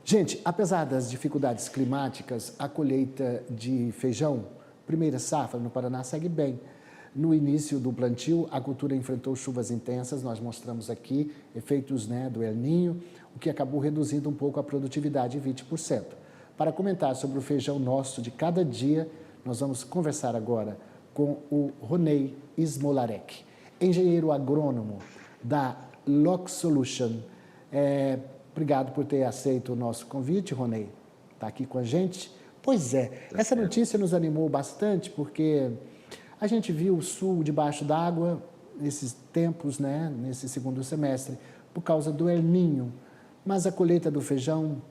Gente, apesar das dificuldades climáticas, a colheita de feijão, primeira safra no Paraná, segue bem. No início do plantio, a cultura enfrentou chuvas intensas, nós mostramos aqui efeitos, do El Niño, o que acabou reduzindo um pouco a produtividade em 20%. Para comentar sobre o feijão nosso de cada dia, nós vamos conversar agora com o Ronei Smolarek, engenheiro agrônomo da Loc Solution. Obrigado por ter aceito o nosso convite, Ronei. Está aqui com a gente. Pois é, essa notícia nos animou bastante porque a gente viu o sul debaixo d'água nesses tempos, nesse segundo semestre, por causa do El Niño. Mas a colheita do feijão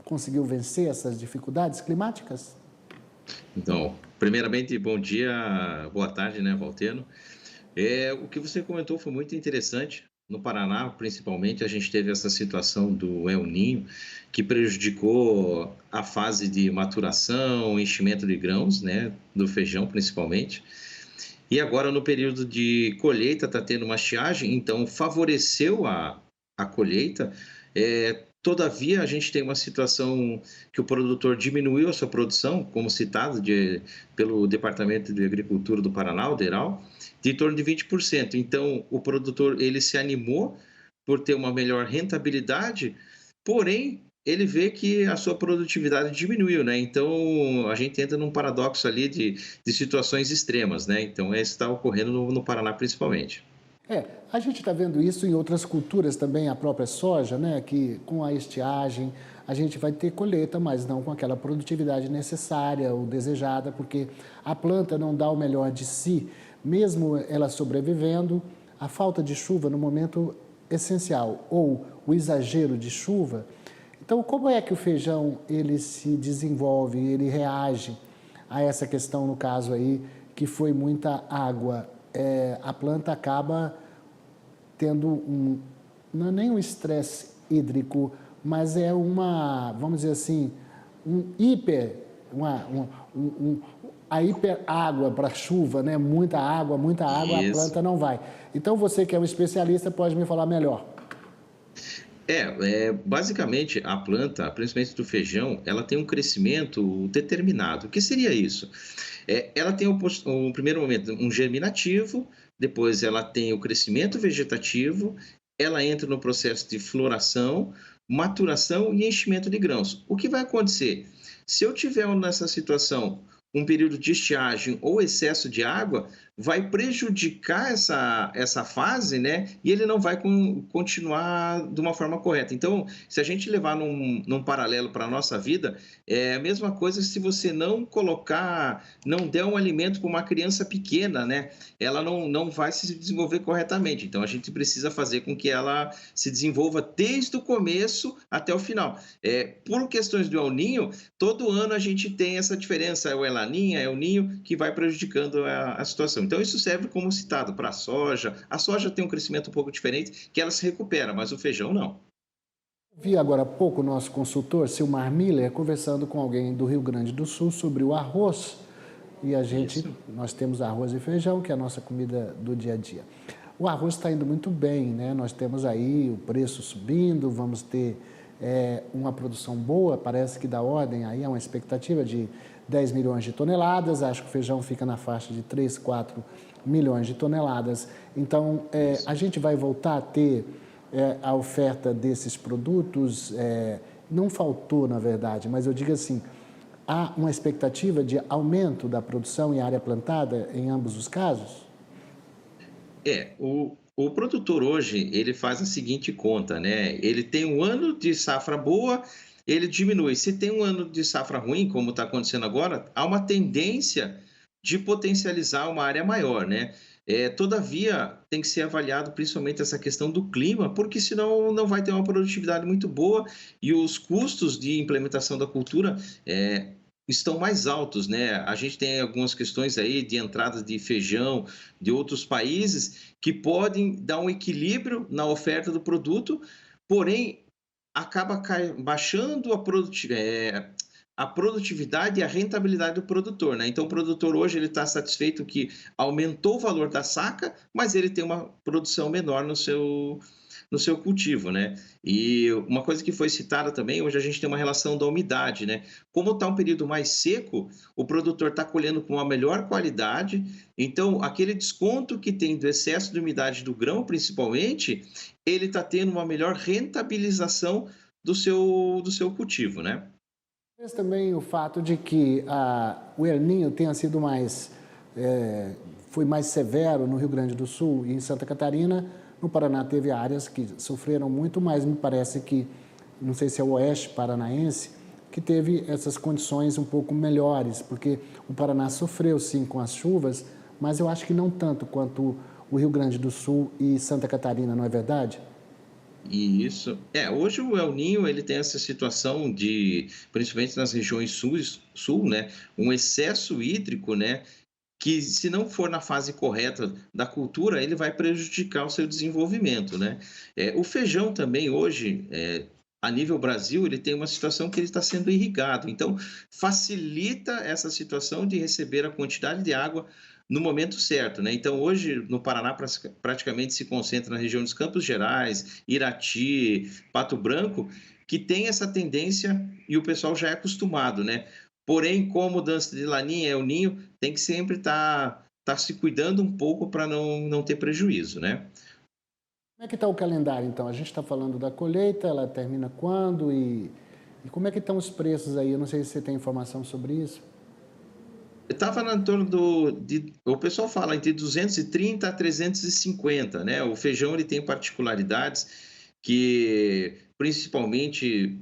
conseguiu vencer essas dificuldades climáticas? Então, primeiramente, bom dia, boa tarde, Valteno? O que você comentou foi muito interessante. No Paraná, principalmente, a gente teve essa situação do El Niño, que prejudicou a fase de maturação, enchimento de grãos, do feijão, principalmente. E agora, no período de colheita, está tendo uma estiagem, então favoreceu a colheita. Todavia, a gente tem uma situação que o produtor diminuiu a sua produção, como citado pelo Departamento de Agricultura do Paraná, o DERAL, de torno de 20%. Então, o produtor ele se animou por ter uma melhor rentabilidade, porém, ele vê que a sua produtividade diminuiu, Então, a gente entra num paradoxo ali de situações extremas, Então, isso está ocorrendo no Paraná, principalmente. A gente está vendo isso em outras culturas também, a própria soja, que com a estiagem a gente vai ter colheita, mas não com aquela produtividade necessária ou desejada, porque a planta não dá o melhor de si, mesmo ela sobrevivendo, a falta de chuva no momento essencial ou o exagero de chuva. Então, como é que o feijão ele se desenvolve, ele reage a essa questão, no caso aí, que foi muita água? A planta acaba tendo não é nem um estresse hídrico, mas é vamos dizer assim, a hiper água para chuva, muita água, a Isso. planta não vai. Então você que é um especialista pode me falar melhor. Basicamente a planta, principalmente do feijão, ela tem um crescimento determinado. O que seria isso? Ela tem o primeiro momento um germinativo, depois ela tem o crescimento vegetativo, ela entra no processo de floração, maturação e enchimento de grãos. O que vai acontecer? Se eu tiver nessa situação um período de estiagem ou excesso de água, vai prejudicar essa fase, e ele não vai continuar de uma forma correta. Então, se a gente levar num paralelo para a nossa vida, é a mesma coisa se você não der um alimento para uma criança pequena, ela não vai se desenvolver corretamente. Então, a gente precisa fazer com que ela se desenvolva desde o começo até o final. Por questões do El Niño, todo ano a gente tem essa diferença, é o El Niño, que vai prejudicando a situação. Então, isso serve como citado para a soja. A soja tem um crescimento um pouco diferente, que ela se recupera, mas o feijão não. Vi agora há pouco o nosso consultor, Silmar Miller, conversando com alguém do Rio Grande do Sul sobre o arroz. E nós temos arroz e feijão, que é a nossa comida do dia a dia. O arroz está indo muito bem, Nós temos aí o preço subindo, vamos ter uma produção boa, parece que dá ordem aí a uma expectativa de 10 milhões de toneladas, acho que o feijão fica na faixa de 3, 4 milhões de toneladas. Então, a gente vai voltar a ter a oferta desses produtos, não faltou, na verdade, mas eu digo assim, há uma expectativa de aumento da produção em área plantada em ambos os casos? O produtor hoje, ele faz a seguinte conta, Ele tem um ano de safra boa, ele diminui. Se tem um ano de safra ruim, como está acontecendo agora, há uma tendência de potencializar uma área maior, Todavia, tem que ser avaliado principalmente essa questão do clima, porque senão não vai ter uma produtividade muito boa e os custos de implementação da cultura estão mais altos, A gente tem algumas questões aí de entrada de feijão de outros países que podem dar um equilíbrio na oferta do produto, porém acaba baixando a produtividade e a rentabilidade do produtor, Então, o produtor hoje ele está satisfeito que aumentou o valor da saca, mas ele tem uma produção menor no seu cultivo, né? E uma coisa que foi citada também, hoje a gente tem uma relação da umidade, né? Como está um período mais seco, o produtor está colhendo com uma melhor qualidade, então aquele desconto que tem do excesso de umidade do grão, principalmente, ele está tendo uma melhor rentabilização do seu cultivo, né? Mas também o fato de que o El Niño tenha sido eh, foi mais severo no Rio Grande do Sul e em Santa Catarina. No Paraná teve áreas que sofreram muito, mas me parece que, não sei se é o oeste paranaense, que teve essas condições um pouco melhores, porque o Paraná sofreu sim com as chuvas, mas eu acho que não tanto quanto o Rio Grande do Sul e Santa Catarina, não é verdade? E isso. Hoje o El Niño ele tem essa situação de, principalmente nas regiões sul, né, um excesso hídrico, né, que se não for na fase correta da cultura, ele vai prejudicar o seu desenvolvimento, né. O feijão também hoje, a nível Brasil, ele tem uma situação que ele está sendo irrigado, então facilita essa situação de receber a quantidade de água no momento certo, né. Então hoje no Paraná praticamente se concentra na região dos Campos Gerais, Irati, Pato Branco, que tem essa tendência e o pessoal já é acostumado, né. Porém, com a mudança de Laninha e El Ninho, tem que sempre estar se cuidando um pouco para não ter prejuízo, né. Como é que está o calendário, então? A gente está falando da colheita, ela termina quando e como é que estão os preços aí? Eu não sei se você tem informação sobre isso. Estava em torno o pessoal fala entre 230 a 350, né, o feijão ele tem particularidades que, principalmente,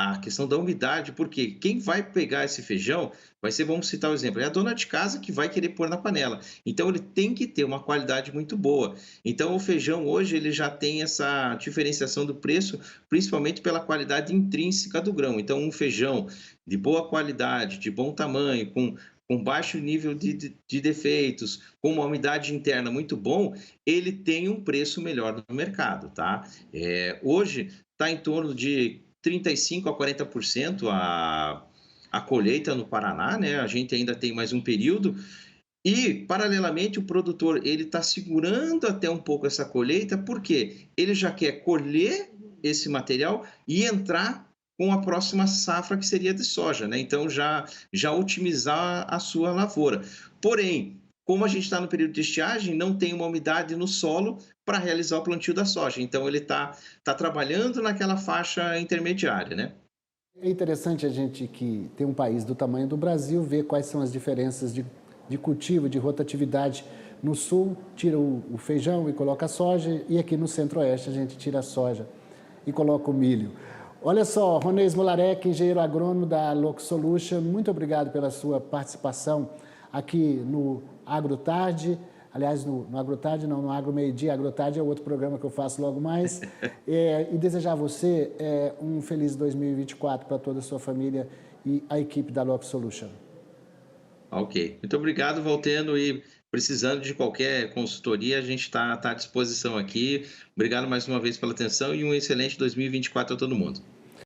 a questão da umidade, porque quem vai pegar esse feijão vai ser, vamos citar o exemplo, é a dona de casa que vai querer pôr na panela. Então ele tem que ter uma qualidade muito boa. Então o feijão hoje ele já tem essa diferenciação do preço, principalmente pela qualidade intrínseca do grão. Então um feijão de boa qualidade, de bom tamanho, com baixo nível de defeitos, com uma umidade interna muito bom, ele tem um preço melhor no mercado, tá? Hoje está em torno de 35 a 40% a colheita no Paraná, né? A gente ainda tem mais um período e, paralelamente, o produtor ele está segurando até um pouco essa colheita, porque ele já quer colher esse material e entrar com a próxima safra que seria de soja, né? Então já otimizar a sua lavoura. Porém, como a gente está no período de estiagem, não tem uma umidade no solo para realizar o plantio da soja. Então ele tá trabalhando naquela faixa intermediária, né? É interessante a gente que tem um país do tamanho do Brasil ver quais são as diferenças de cultivo, de rotatividade. No sul, tira o feijão e coloca a soja, e aqui no centro-oeste a gente tira a soja e coloca o milho. Olha só, Ronei Smolarek, engenheiro agrônomo da Loc Solution, muito obrigado pela sua participação aqui no AgroTarde. Aliás, no AgroTarde não, no Agro Meio Dia. AgroTarde é outro programa que eu faço logo mais. E desejar a você um feliz 2024 para toda a sua família e a equipe da Loc Solution. Ok. Muito obrigado, Valteno, e precisando de qualquer consultoria, a gente está à disposição aqui. Obrigado mais uma vez pela atenção e um excelente 2024 a todo mundo.